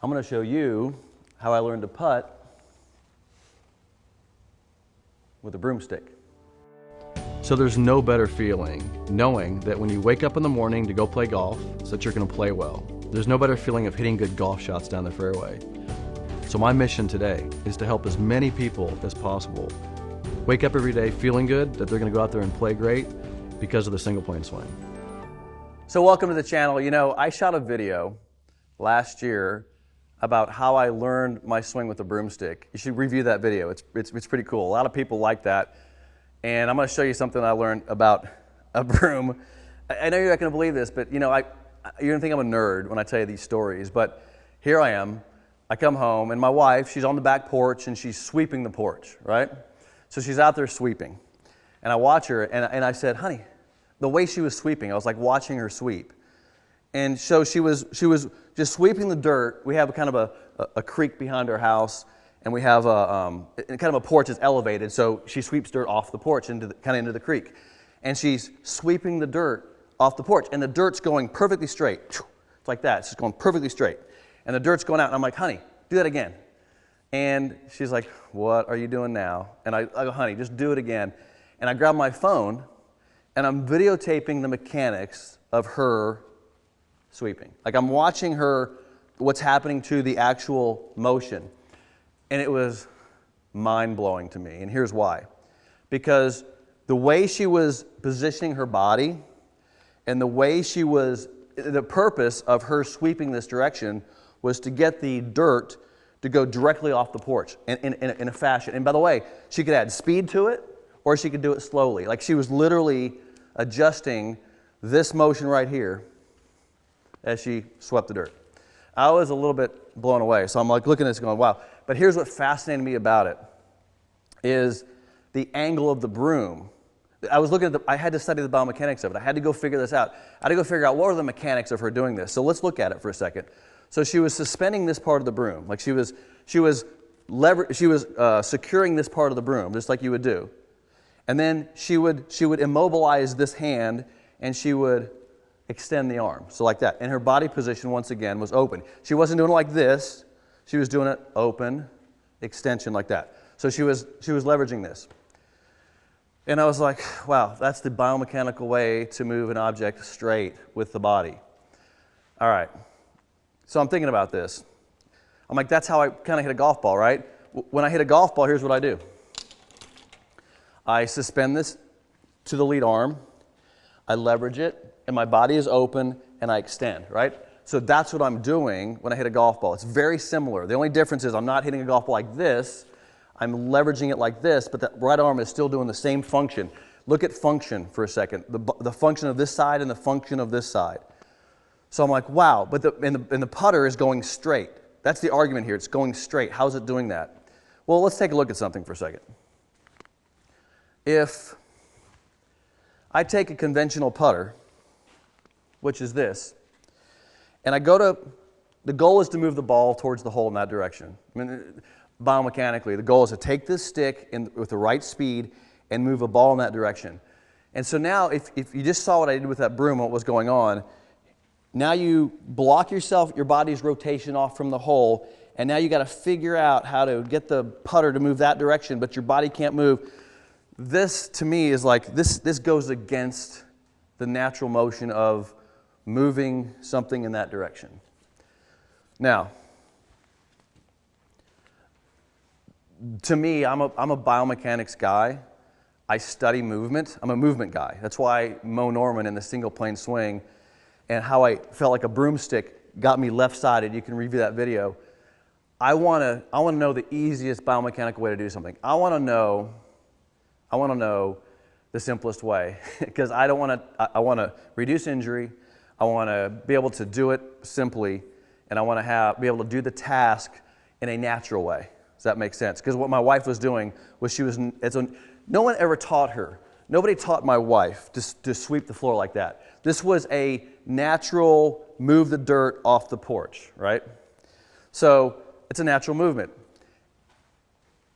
I'm going to show you how I learned to putt with a broomstick. So there's no better feeling knowing that when you wake up in the morning to go play golf, so that you're going to play well. There's no better feeling of hitting good golf shots down the fairway. So my mission today is to help as many people as possible wake up every day feeling good that they're going to go out there and play great because of the single plane swing. So welcome to the channel. You know, I shot a video last year about how I learned my swing with a broomstick. You should review that video. It's pretty cool. A lot of people like that. And I'm going to show you something I learned about a broom. I know you're not going to believe this, but you know, you're going to think I'm a nerd when I tell you these stories. But here I am. I come home, and my wife, she's on the back porch, and she's sweeping the porch, right? So she's out there sweeping. And I watch her, and I said, honey, the way she was sweeping, I was like watching her sweep. And so she was just sweeping the dirt. We have kind of a creek behind our house, and we have kind of a porch that's elevated, so she sweeps dirt off the porch kind of into the creek. And she's sweeping the dirt off the porch, and the dirt's going perfectly straight. It's like that. It's just going perfectly straight. And the dirt's going out, and I'm like, honey, do that again. And she's like, what are you doing now? And I go, honey, just do it again. And I grab my phone, and I'm videotaping the mechanics of her sweeping. Like I'm watching her, what's happening to the actual motion. And it was mind-blowing to me, and here's why. Because the way she was positioning her body and the way the purpose of her sweeping this direction was to get the dirt to go directly off the porch in a fashion. And by the way, she could add speed to it, or she could do it slowly. Like she was literally adjusting this motion right here as she swept the dirt. I was a little bit blown away. So I'm like looking at this going, wow. But here's what fascinated me about it is the angle of the broom. I had to study the biomechanics of it. I had to go figure this out. I had to go figure out what were the mechanics of her doing this. So let's look at it for a second. So she was suspending this part of the broom. Like she was securing this part of the broom, just like you would do. And then she would immobilize this hand, and she would extend the arm, so like that. And her body position, once again, was open. She wasn't doing it like this. She was doing it open, extension like that. So she was leveraging this. And I was like, wow, that's the biomechanical way to move an object straight with the body. All right. So I'm thinking about this. I'm like, that's how I kind of hit a golf ball, right? When I hit a golf ball, here's what I do. I suspend this to the lead arm. I leverage it. And my body is open, and I extend, right? So that's what I'm doing when I hit a golf ball. It's very similar. The only difference is I'm not hitting a golf ball like this. I'm leveraging it like this, but that right arm is still doing the same function. Look at function for a second, the function of this side and the function of this side. So I'm like, wow, but the putter is going straight. That's the argument here. It's going straight. How's it doing that? Well, let's take a look at something for a second. If I take a conventional putter, which is this, and the goal is to move the ball towards the hole in that direction. I mean, biomechanically, the goal is to take this stick with the right speed and move a ball in that direction. And so now, if you just saw what I did with that broom, what was going on, now you block your body's rotation off from the hole, and now you got to figure out how to get the putter to move that direction, but your body can't move. This, to me, is like, this goes against the natural motion of moving something in that direction. Now, to me, I'm a biomechanics guy. I study movement. I'm a movement guy. That's why Mo Norman in the single plane swing and how I felt like a broomstick got me left-sided. You can review that video. I want to know the easiest biomechanical way to do something. I want to know the simplest way because I want to reduce injury. I want to be able to do it simply, and I want to be able to do the task in a natural way. Does that make sense? Because what my wife was doing was no one ever taught her. Nobody taught my wife to sweep the floor like that. This was a natural move the dirt off the porch, right? So it's a natural movement.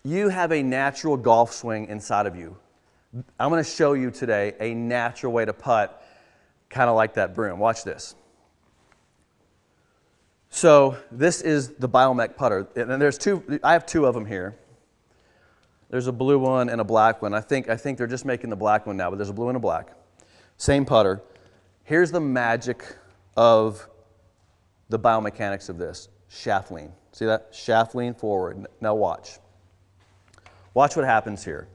You have a natural golf swing inside of you. I'm going to show you today a natural way to putt, kind of like that broom. Watch this. So this is the Biomech putter, and there's two. I have two of them here. There's a blue one and a black one. I think they're just making the black one now, but there's a blue and a black. Same putter. Here's the magic of the biomechanics of this. Shaft lean. See that? Shaft lean forward. Now watch. Watch what happens here.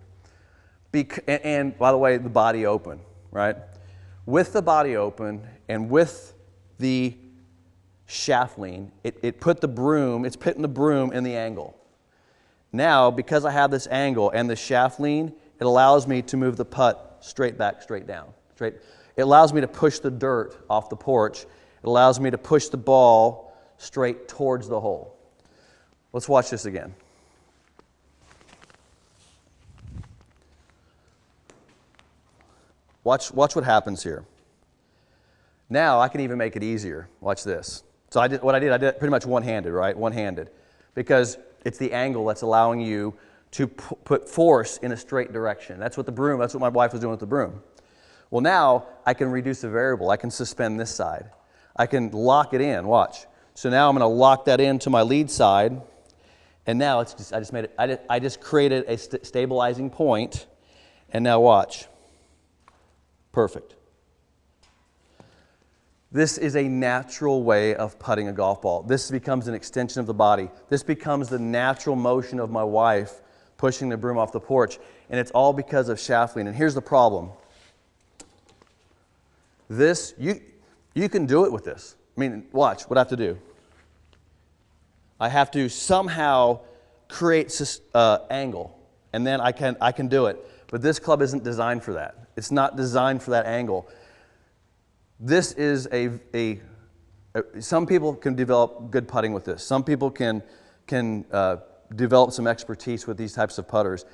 And by the way, the body open, right? With the body open and with the shaft lean, it's putting the broom in the angle. Now, because I have this angle and the shaft lean, it allows me to move the putt straight back, straight down. It allows me to push the dirt off the porch. It allows me to push the ball straight towards the hole. Let's watch this again. Watch what happens here. Now I can even make it easier. Watch this. So I did it pretty much one-handed, right? One-handed. Because it's the angle that's allowing you to put force in a straight direction. That's what my wife was doing with the broom. Well, now I can reduce the variable. I can suspend this side. I can lock it in. Watch. So now I'm going to lock that into my lead side. And now I just created a stabilizing point. And now watch. Perfect. This is a natural way of putting a golf ball. This becomes an extension of the body. This becomes the natural motion of my wife pushing the broom off the porch. And it's all because of shaft lean. And here's the problem. You can do it with this. I mean, watch what I have to do. I have to somehow create angle. And then I can do it. But this club isn't designed for that. It's not designed for that angle. This is some people can develop good putting with this. Some people can develop some expertise with these types of putters.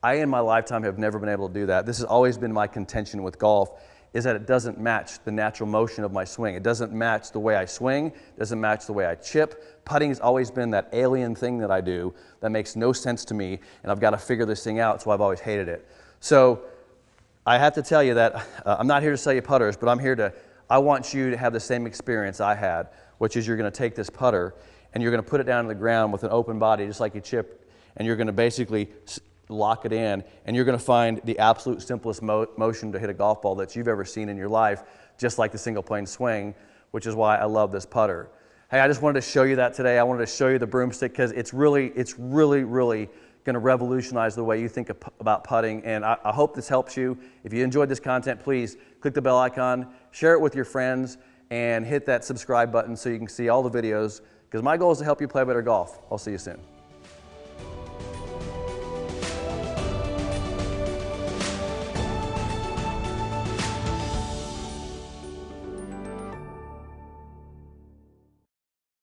I, in my lifetime, have never been able to do that. This has always been my contention with golf, is that it doesn't match the natural motion of my swing. It doesn't match the way I swing. It doesn't match the way I chip. Putting has always been that alien thing that I do that makes no sense to me, and I've got to figure this thing out, so I've always hated it. So I have to tell you that I'm not here to sell you putters, but I want you to have the same experience I had, which is you're going to take this putter and you're going to put it down on the ground with an open body, just like you chip, and you're going to basically lock it in, and you're going to find the absolute simplest motion to hit a golf ball that you've ever seen in your life, just like the single plane swing, which is why I love this putter. Hey, I just wanted to show you that today. I wanted to show you the broomstick because it's really going to revolutionize the way you think about putting, and I hope this helps you. If you enjoyed this content, please click the bell icon, share it with your friends, and hit that subscribe button so you can see all the videos, because my goal is to help you play better golf. I'll see you soon.